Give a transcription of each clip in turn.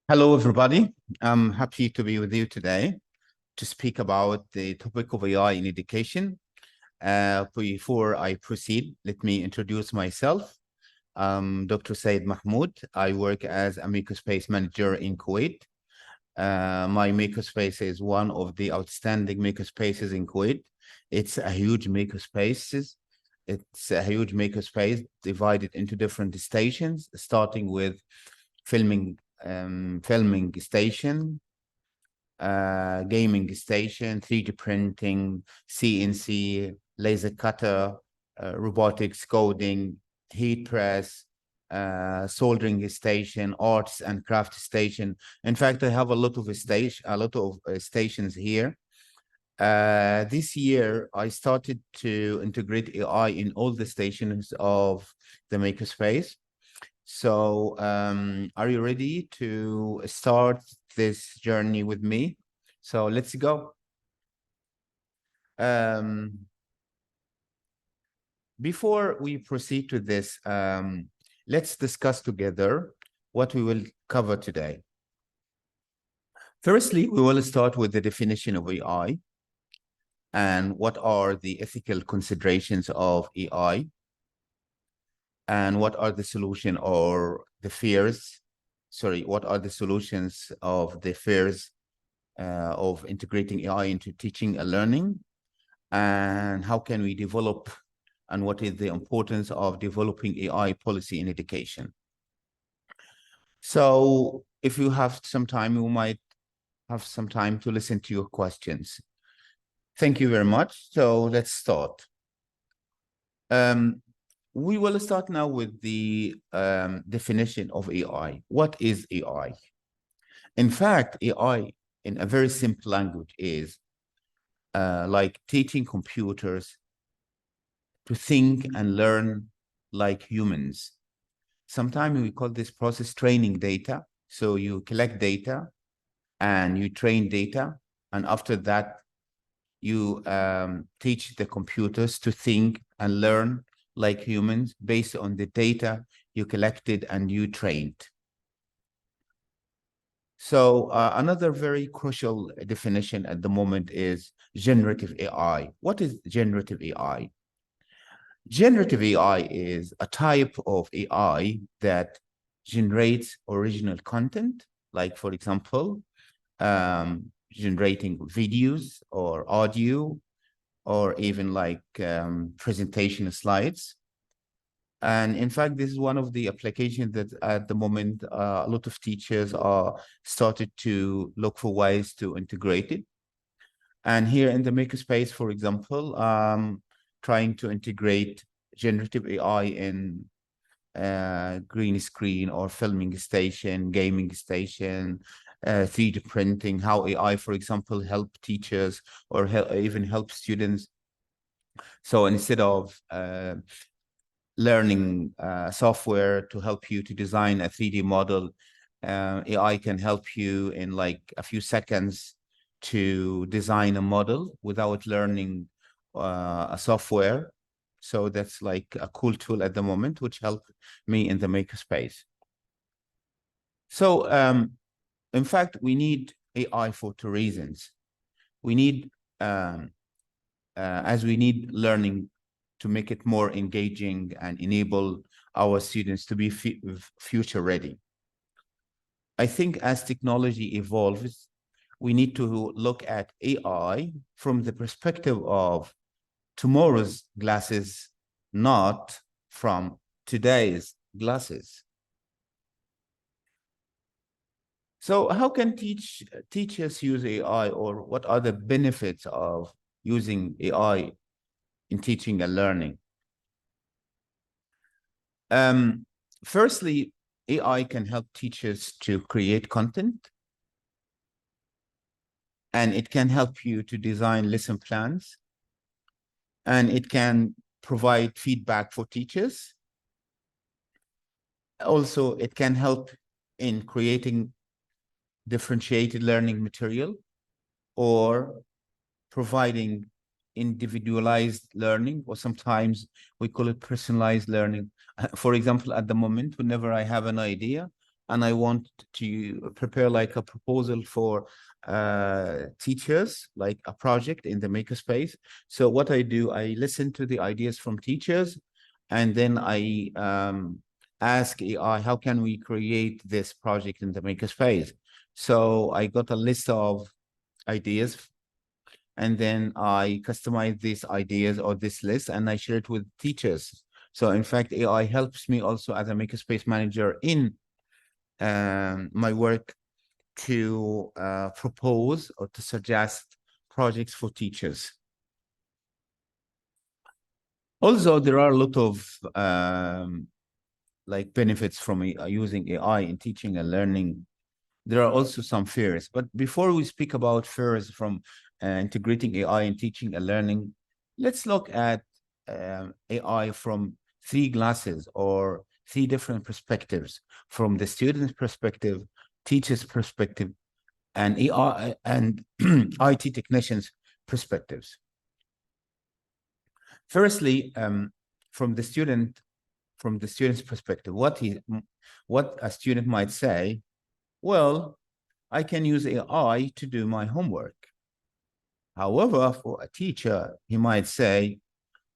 Hello, everybody. I'm happy to be with you today to speak about the topic of AI in education. Before I proceed, let me introduce myself. I'm Dr. Said Mahmoud. I work as a makerspace manager in Kuwait. My makerspace is one of the outstanding makerspaces in Kuwait. It's a huge makerspace. It's a huge makerspace divided into different stations, starting with filming filming station, gaming station, 3D printing, CNC, laser cutter, robotics, coding, heat press, soldering station, arts and craft station. In fact, I have a lot of stations here. This year, I started to integrate AI in all the stations of the makerspace. So, are you ready to start this journey with me? So let's go. Before we proceed to this, let's discuss together what we will cover today. Firstly, we will start with the definition of AI and what are the ethical considerations of AI and what are the solution or the fears. Sorry, what are the solutions of the fears of integrating AI into teaching and learning, and how can we develop, and what is the importance of developing AI policy in education. So if you have some time, you might have some time to listen to your questions. Thank you very much. So let's start. We will start now with the definition of AI. What is AI? In fact, AI, in a very simple language, is like teaching computers to think and learn like humans. Sometimes we call this process training data. So you collect data and you train data, and after that, you teach the computers to think and learn like humans based on the data you collected and you trained. So another very crucial definition at the moment is generative AI. What is generative AI? Generative AI is a type of AI that generates original content, like, for example, generating videos or audio, or even like presentation slides. And in fact, this is one of the applications that at the moment, a lot of teachers are started to look for ways to integrate it. And here in the makerspace, for example, trying to integrate generative AI in green screen or filming station, gaming station, 3D printing, how AI, for example, help teachers or even help students. So instead of learning software to help you to design a 3D model, AI can help you in like a few seconds to design a model without learning a software. So that's like a cool tool at the moment, which helped me in the makerspace. So in fact, we need AI for two reasons. We need, as we need learning to make it more engaging and enable our students to be future ready. I think as technology evolves, we need to look at AI from the perspective of tomorrow's glasses, not from today's glasses. So how can teachers use AI, or what are the benefits of using AI in teaching and learning? Firstly, AI can help teachers to create content, and it can help you to design lesson plans, and it can provide feedback for teachers. Also, it can help in creating differentiated learning material or providing individualized learning, or sometimes we call it personalized learning. For example, at the moment, whenever I have an idea, and I want to prepare like a proposal for teachers, like a project in the makerspace. So what I do, I listen to the ideas from teachers, and then I ask AI, how can we create this project in the makerspace? So I got a list of ideas, and then I customize these ideas or this list, and I share it with teachers. So in fact, AI helps me also as a makerspace manager in my work to propose or to suggest projects for teachers. Also, there are a lot of like benefits from using AI in teaching and learning. There are also some fears, but before we speak about fears from integrating AI in teaching and learning, let's look at AI from three glasses or three different perspectives: from the student's perspective, teacher's perspective, and AI and IT technicians' perspectives. Firstly, from the student's perspective, what a student might say, well, I can use AI to do my homework. However, for a teacher, he might say,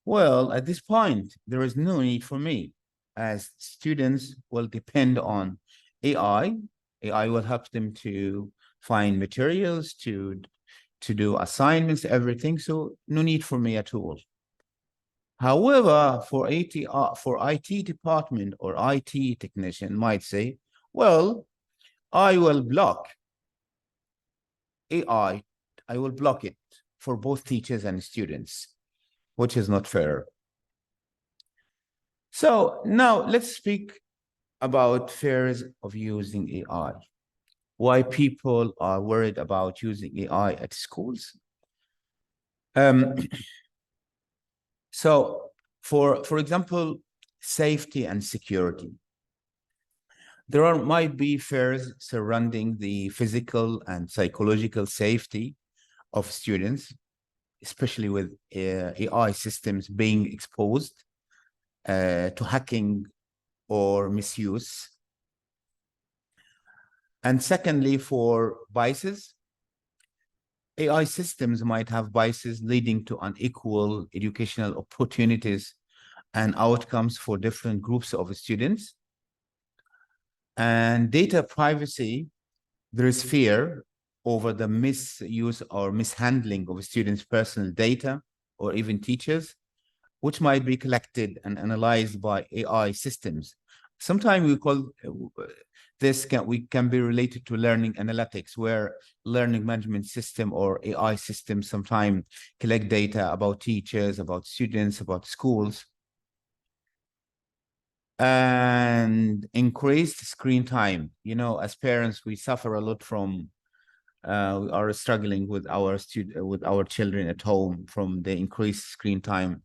well, at this point, there is no need for me, as students will depend on AI. AI will help them to find materials, to do assignments, everything. So no need for me at all. However, for IT department or IT technician might say, well, I will block AI. I will block it for both teachers and students, which is not fair. So now let's speak about fears of using AI. Why people are worried about using AI at schools. So for example, safety and security. There might be fears surrounding the physical and psychological safety of students, especially with AI systems being exposed to hacking or misuse. And secondly, for biases, AI systems might have biases leading to unequal educational opportunities and outcomes for different groups of students. And data privacy, there is fear over the misuse or mishandling of students' personal data or even teachers, which might be collected and analyzed by AI systems. Sometimes we call this can be related to learning analytics, where learning management system or AI systems sometimes collect data about teachers, about students, about schools. And increased screen time. You know, as parents, we suffer a lot from we are struggling with our children at home from the increased screen time.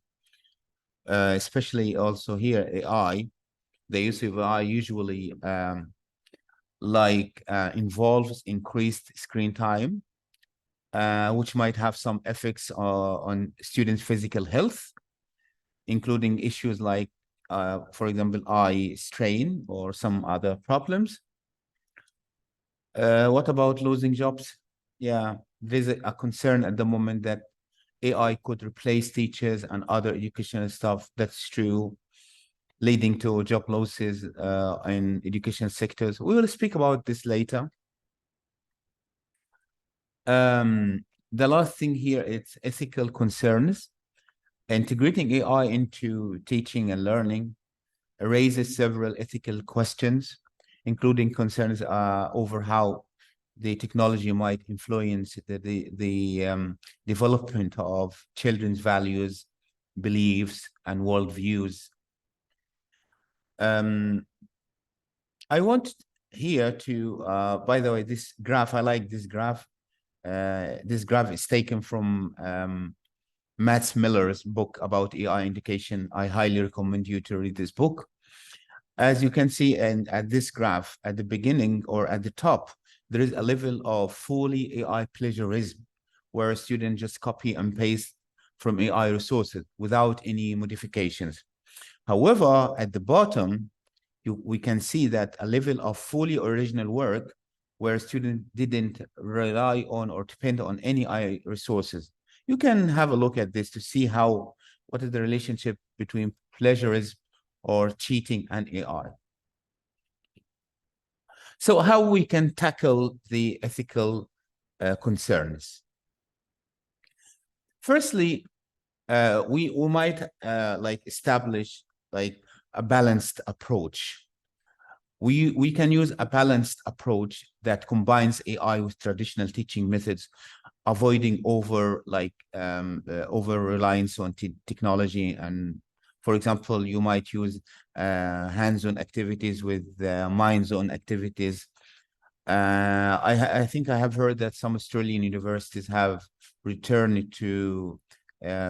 Especially also here, AI. The use of AI usually involves increased screen time, which might have some effects on students' physical health, including issues like, for example, eye strain or some other problems. What about losing jobs? Yeah, there's a concern at the moment that AI could replace teachers and other educational staff. That's true, leading to job losses in education sectors. We will speak about this later. The last thing here is ethical concerns. Integrating AI into teaching and learning raises several ethical questions, including concerns over how the technology might influence the development of children's values, beliefs, and worldviews. I want here to, by the way, this graph, I like this graph. This graph is taken from Matt Miller's book about AI education. I highly recommend you to read this book. As you can see, and at this graph, at the beginning or at the top, there is a level of fully AI plagiarism, where a student just copy and paste from AI resources without any modifications. However, at the bottom, we can see that a level of fully original work where students didn't rely on or depend on any AI resources. You can have a look at this to see what is the relationship between plagiarism or cheating and AI. So how we can tackle the ethical concerns? Firstly, we might like establish like a balanced approach. We can use a balanced approach that combines AI with traditional teaching methods, avoiding over reliance on technology. And for example, you might use hands-on activities with minds-on activities. I think I have heard that some Australian universities have returned to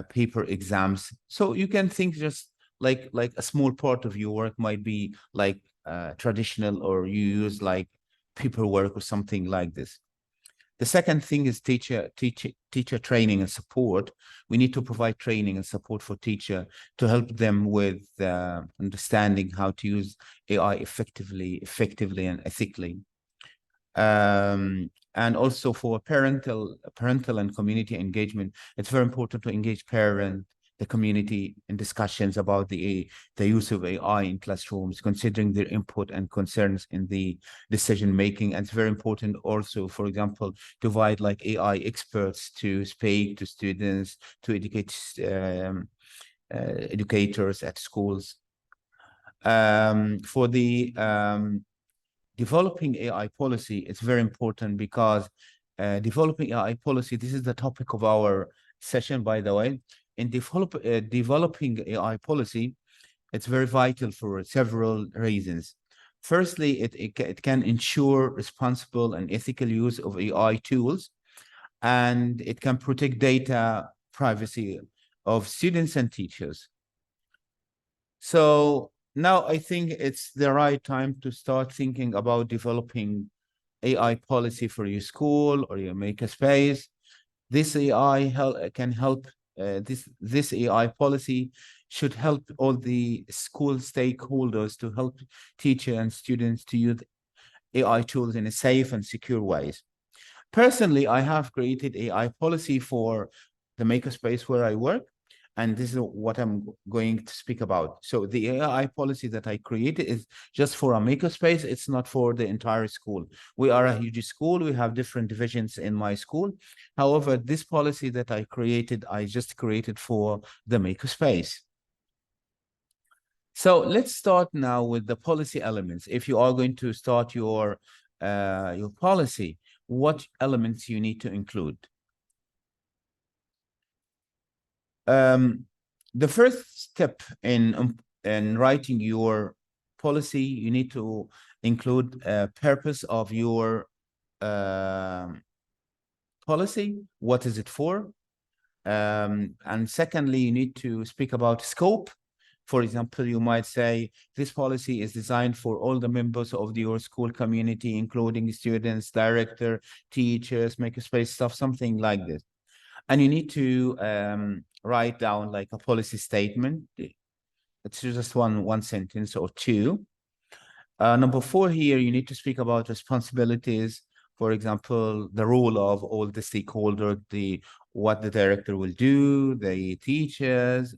paper exams. So you can think just like a small part of your work might be like traditional, or you use like paperwork or something like this. The second thing is teacher training and support. We need to provide training and support for teacher to help them with understanding how to use AI effectively and ethically. And also for parental and community engagement, it's very important to engage the community in discussions about the use of AI in classrooms, considering their input and concerns in the decision making. And it's very important also, for example, to provide like AI experts to speak to students, to educate educators at schools. For the developing AI policy, it's very important because developing AI policy, this is the topic of our session, by the way. In developing AI policy, it's very vital for several reasons. Firstly, it can ensure responsible and ethical use of AI tools, and it can protect data privacy of students and teachers. So now I think it's the right time to start thinking about developing AI policy for your school or your makerspace. This AI can help. This AI policy should help all the school stakeholders to help teachers and students to use AI tools in a safe and secure ways. Personally, I have created AI policy for the makerspace where I work, and this is what I'm going to speak about. So the AI policy that I created is just for a makerspace. It's not for the entire school. We are a huge school. We have different divisions in my school. However, this policy that I just created for the makerspace. So let's start now with the policy elements. If you are going to start your policy, what elements you need to include? The first step in writing your policy, you need to include a purpose of your policy. What is it for? And secondly, you need to speak about scope. For example, you might say this policy is designed for all the members of your school community, including students, director, teachers, makerspace staff, something like this. And you need to write down like a policy statement. It's just one sentence or two. Number 4 here, you need to speak about responsibilities. For example, the role of all the stakeholders, what the director will do, the teachers.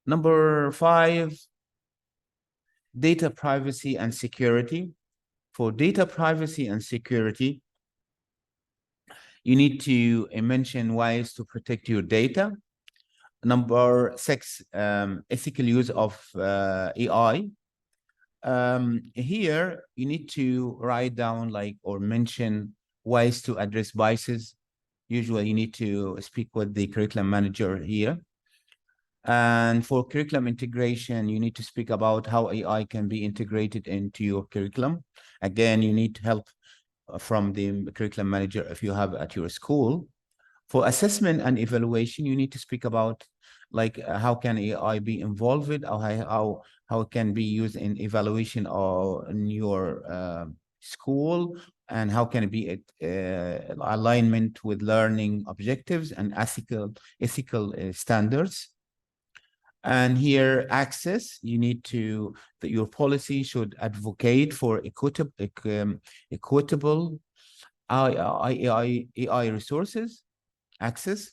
Number 5, data privacy and security. For data privacy and security, you need to mention ways to protect your data. Number 6, ethical use of AI. Here, you need to write down or mention ways to address biases. Usually, you need to speak with the curriculum manager here. And for curriculum integration, you need to speak about how AI can be integrated into your curriculum. Again, you need help from the curriculum manager if you have at your school. For assessment and evaluation, you need to speak about how can AI be involved, or how it can be used in evaluation or in your school, and how can it be alignment with learning objectives and ethical standards. And here, access, you need to, that your policy should advocate for equitable AI resources, access.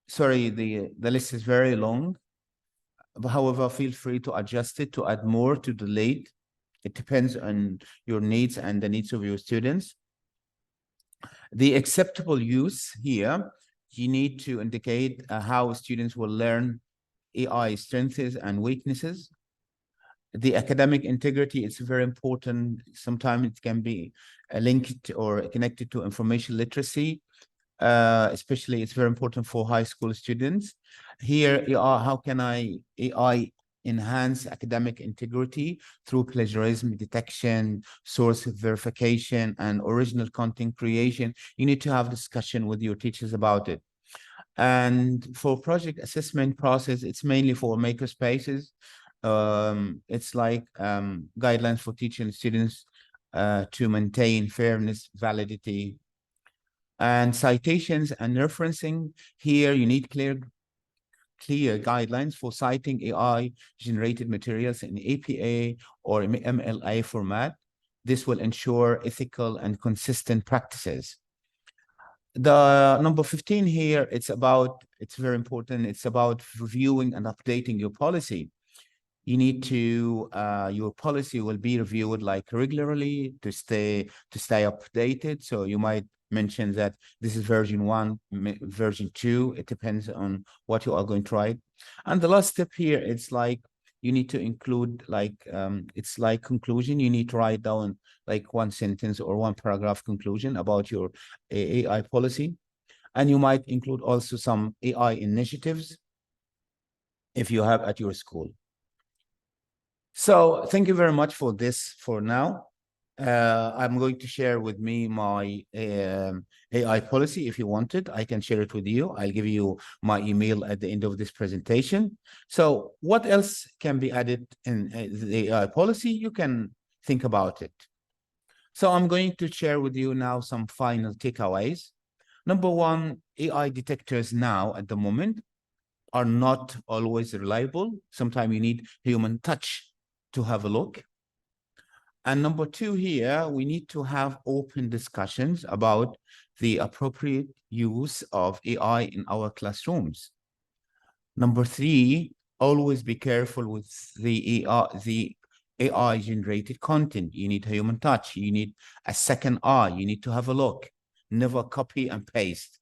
Sorry, the list is very long. However, feel free to adjust it to add more, to delete. It depends on your needs and the needs of your students. The acceptable use here, you need to indicate how students will learn AI strengths and weaknesses. The academic integrity is very important. Sometimes it can be linked or connected to information literacy. Especially it's very important for high school students. Here, how can AI enhance academic integrity through plagiarism detection, source verification, and original content creation? You need to have discussion with your teachers about it. And for project assessment process, it's mainly for makerspaces. It's like guidelines for teaching students to maintain fairness, validity, and citations and referencing. Here, you need clear guidelines for citing AI-generated materials in APA or MLA format. This will ensure ethical and consistent practices. The number 15 here, it's very important. It's about reviewing and updating your policy. You need to, your policy will be reviewed like regularly to stay updated. So you might mention that this is version 1, version 2. It depends on what you are going to write. And the last step here, it's like you need to include like, it's like conclusion. You need to write down like one sentence or one paragraph conclusion about your AI policy. And you might include also some AI initiatives if you have at your school. So thank you very much for this for now. I'm going to share with me my AI policy. If you want it, I can share it with you. I'll give you my email at the end of this presentation. So what else can be added in the AI policy? You can think about it. So I'm going to share with you now some final takeaways. Number one, AI detectors now at the moment are not always reliable. Sometimes you need human touch to have a look. And number two here, we need to have open discussions about the appropriate use of AI in our classrooms. Number three, always be careful with the AI generated content. You need human touch. You need a second eye. You need to have a look. Never copy and paste.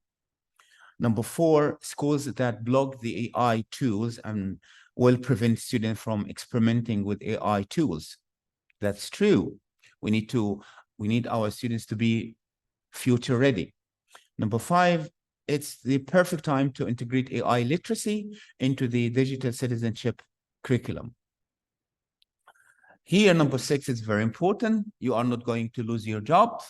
Number four, schools that block the AI tools and will prevent students from experimenting with AI tools. That's true. We need our students to be future ready. Number five, it's the perfect time to integrate AI literacy into the digital citizenship curriculum. Here, number six is very important. You are not going to lose your job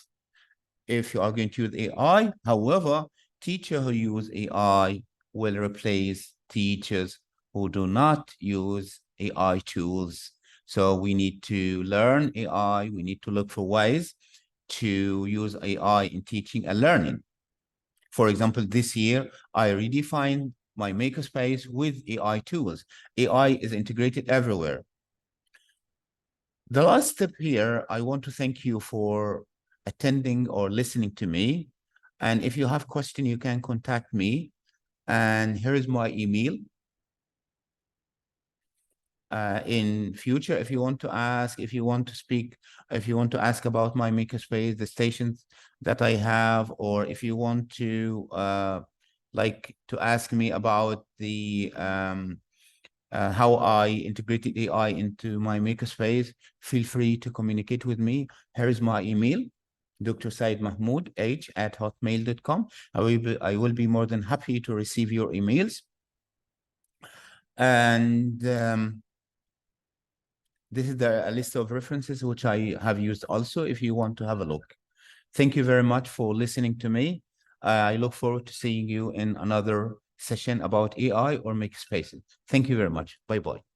if you are going to use AI. However, teachers who use AI will replace teachers who do not use AI tools. So we need to learn AI. We need to look for ways to use AI in teaching and learning. For example, this year, I redefined my makerspace with AI tools. AI is integrated everywhere. The last step here, I want to thank you for attending or listening to me. And if you have questions, you can contact me. And here is my email. In future, if you want to ask, if you want to speak, if you want to ask about my makerspace, the stations that I have, or if you want to like to ask me about the how I integrated AI into my makerspace, feel free to communicate with me. Here is my email, Dr. Said Mahmoud h@hotmail.com. I will be more than happy to receive your emails. And this is a list of references which I have used also if you want to have a look. Thank you very much for listening to me. I look forward to seeing you in another session about AI or makerspaces. Thank you very much. Bye-bye.